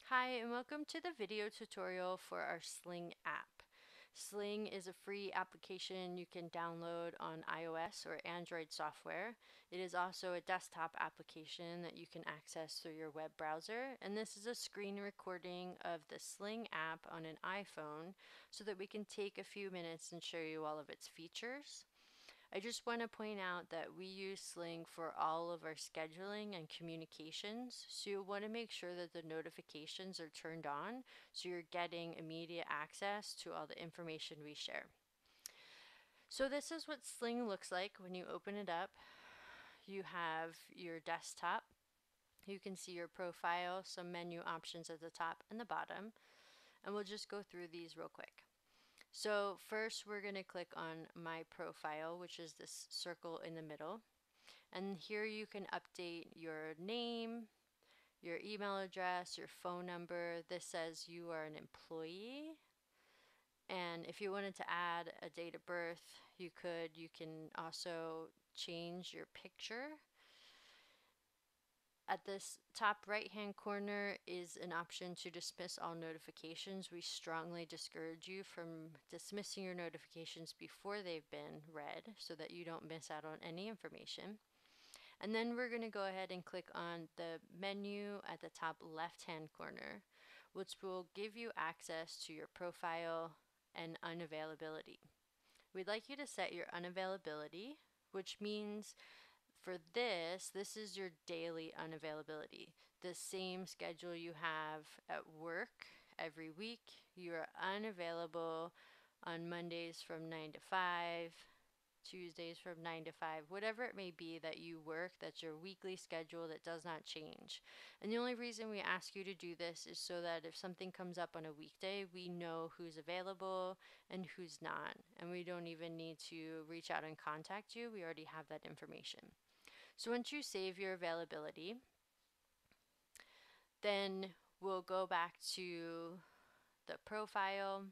Hi, and welcome to the video tutorial for our Sling app. Sling is a free application you can download on iOS or Android software. It is also a desktop application that you can access through your web browser, and this is a screen recording of the Sling app on an iPhone so that we can take a few minutes and show you all of its features. I just want to point out that we use Sling for all of our scheduling and communications, so you'll want to make sure that the notifications are turned on so you're getting immediate access to all the information we share. So this is what Sling looks like when you open it up. You have your desktop. You can see your profile, some menu options at the top and the bottom, and we'll just go through these real quick. So first we're going to click on My Profile, which is this circle in the middle. And here you can update your name, your email address, your phone number. This says you are an employee. And if you wanted to add a date of birth, you could. You can also change your picture. At this top right hand corner is an option to dismiss all notifications. We strongly discourage you from dismissing your notifications before they've been read so that you don't miss out on any information. And then we're going to go ahead and click on the menu at the top left hand corner, which will give you access to your profile and unavailability. We'd like you to set your unavailability, which means for this is your daily unavailability. The same schedule you have at work every week. You are unavailable on Mondays from 9 to 5, Tuesdays from 9 to 5, whatever it may be that you work, that's your weekly schedule that does not change. And the only reason we ask you to do this is so that if something comes up on a weekday, we know who's available and who's not. And we don't even need to reach out and contact you. We already have that information. So once you save your availability, then we'll go back to the profile,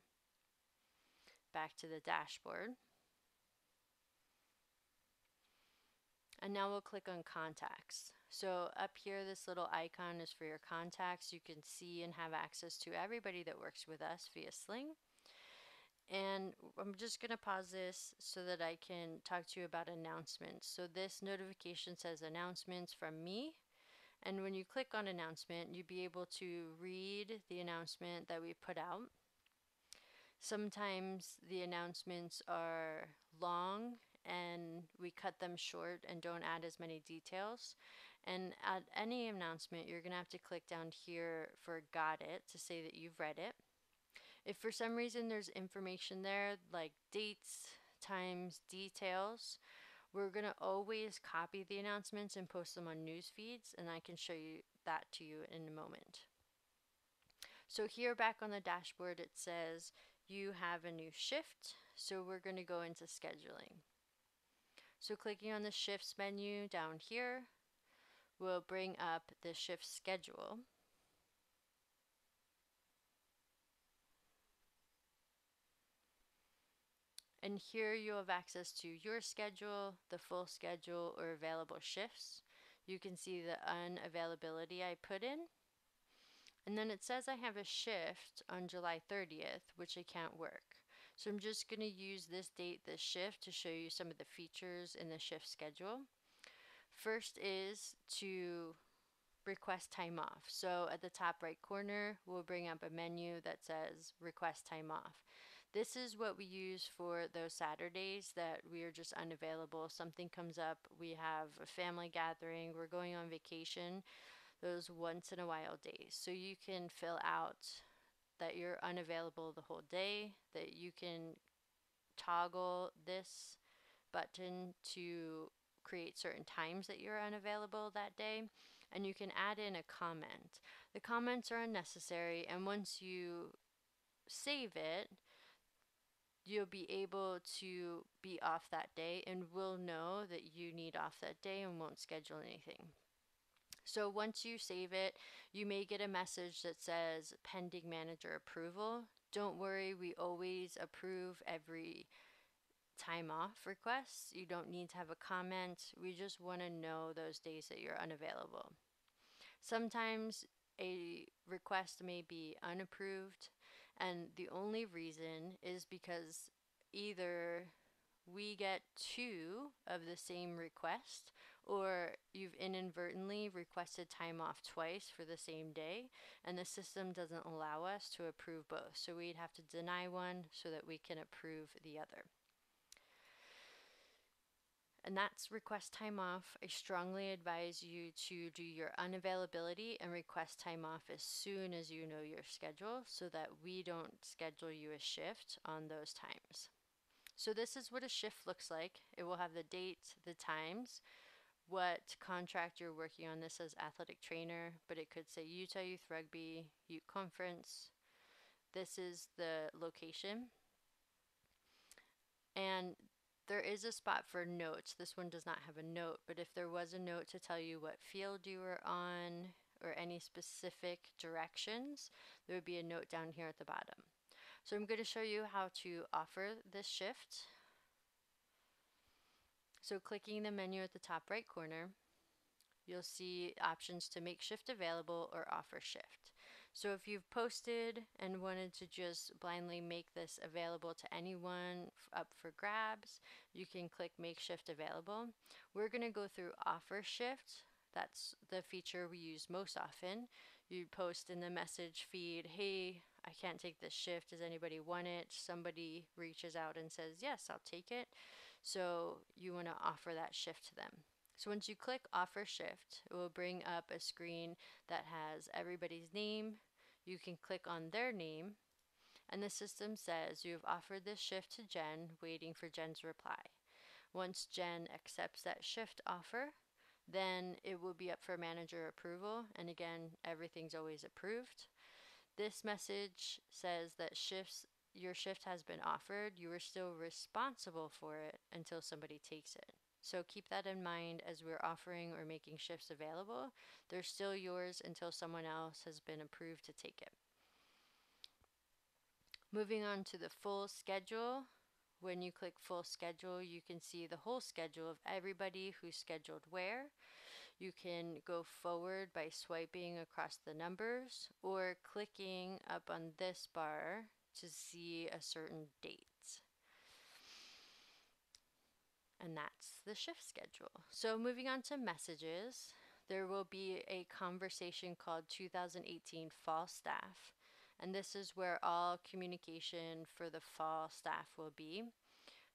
back to the dashboard. And now we'll click on contacts. So up here, this little icon is for your contacts. You can see and have access to everybody that works with us via Sling. And I'm just going to pause this so that I can talk to you about announcements. So this notification says announcements from me. And when you click on announcement, you'll be able to read the announcement that we put out. Sometimes the announcements are long and we cut them short and don't add as many details. And at any announcement, you're going to have to click down here for got it to say that you've read it. If for some reason there's information there like dates, times, details, we're going to always copy the announcements and post them on news feeds, and I can show you that to you in a moment. So here back on the dashboard it says you have a new shift, so we're going to go into scheduling. So clicking on the shifts menu down here will bring up the shift schedule. And here you have access to your schedule, the full schedule, or available shifts. You can see the unavailability I put in. And then it says I have a shift on July 30th, which I can't work. So I'm just going to use this date, this shift, to show you some of the features in the shift schedule. First is to request time off. So at the top right corner, we'll bring up a menu that says request time off. This is what we use for those Saturdays that we are just unavailable. Something comes up, we have a family gathering, we're going on vacation, those once in a while days. So you can fill out that you're unavailable the whole day, that you can toggle this button to create certain times that you're unavailable that day, and you can add in a comment. The comments are unnecessary, and once you save it, you'll be able to be off that day, and we'll know that you need off that day and won't schedule anything. So once you save it, you may get a message that says pending manager approval. Don't worry, we always approve every time off requests. You don't need to have a comment. We just want to know those days that you're unavailable. Sometimes a request may be unapproved, and the only reason is because either we get two of the same request, or you've inadvertently requested time off twice for the same day, and the system doesn't allow us to approve both. So we'd have to deny one so that we can approve the other. And that's request time off. I strongly advise you to do your unavailability and request time off as soon as you know your schedule so that we don't schedule you a shift on those times. So this is what a shift looks like. It will have the date, the times, what contract you're working on. This says athletic trainer, but it could say Utah Youth Rugby, Youth Conference. This is the location. And there is a spot for notes. This one does not have a note, but if there was a note to tell you what field you were on or any specific directions, there would be a note down here at the bottom. So I'm going to show you how to offer this shift. So clicking the menu at the top right corner, you'll see options to make shift available or offer shift. So if you've posted and wanted to just blindly make this available to anyone up for grabs, you can click make shift available. We're going to go through offer shift. That's the feature we use most often. You post in the message feed, hey, I can't take this shift. Does anybody want it? Somebody reaches out and says, yes, I'll take it. So you want to offer that shift to them. So once you click offer shift, it will bring up a screen that has everybody's name. You can click on their name, and the system says you have offered this shift to Jen, waiting for Jen's reply. Once Jen accepts that shift offer, then it will be up for manager approval, and again, everything's always approved. This message says that your shift has been offered. You are still responsible for it until somebody takes it. So keep that in mind as we're offering or making shifts available. They're still yours until someone else has been approved to take it. Moving on to the full schedule. When you click full schedule, you can see the whole schedule of everybody who's scheduled where. You can go forward by swiping across the numbers or clicking up on this bar to see a certain date. And that's the shift schedule. So moving on to messages, there will be a conversation called 2018 Fall Staff. And this is where all communication for the fall staff will be.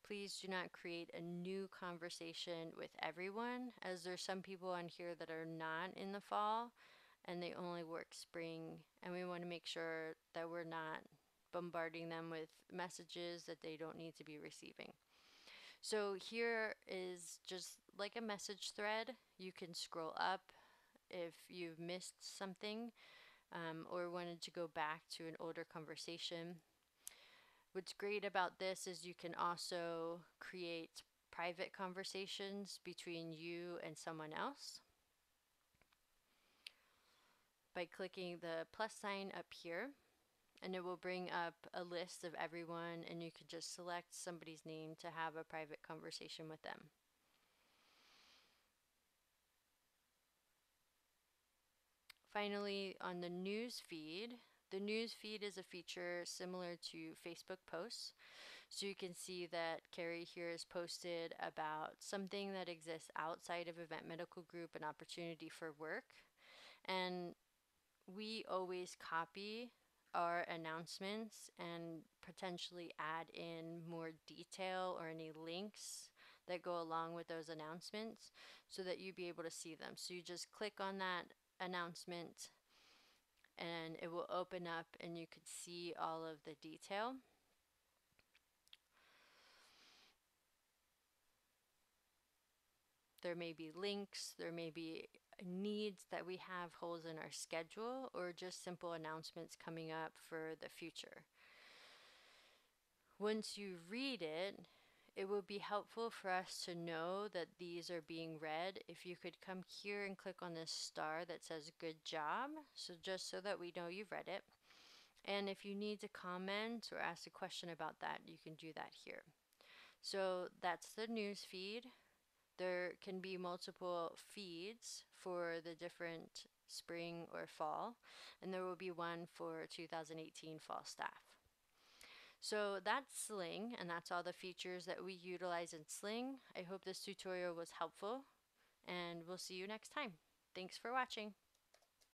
Please do not create a new conversation with everyone, as there's some people on here that are not in the fall and they only work spring, and we want to make sure that we're not bombarding them with messages that they don't need to be receiving. So here is just like a message thread. You can scroll up if you've missed something or wanted to go back to an older conversation. What's great about this is you can also create private conversations between you and someone else by clicking the plus sign up here, and it will bring up a list of everyone, and you could just select somebody's name to have a private conversation with them. Finally, on the news feed is a feature similar to Facebook posts. So you can see that Carrie here has posted about something that exists outside of Event Medical Group, an opportunity for work. And we always copy our announcements and potentially add in more detail or any links that go along with those announcements so that you'd be able to see them. So you just click on that announcement and it will open up and you could see all of the detail. There may be links, there may be needs that we have, holes in our schedule, or just simple announcements coming up for the future. Once you read it, it will be helpful for us to know that these are being read. If you could come here and click on this star that says good job, so just so that we know you've read it. And if you need to comment or ask a question about that, you can do that here. So that's the news feed. There can be multiple feeds for the different spring or fall, and there will be one for 2018 fall staff. So that's Sling, and that's all the features that we utilize in Sling. I hope this tutorial was helpful, and we'll see you next time. Thanks for watching.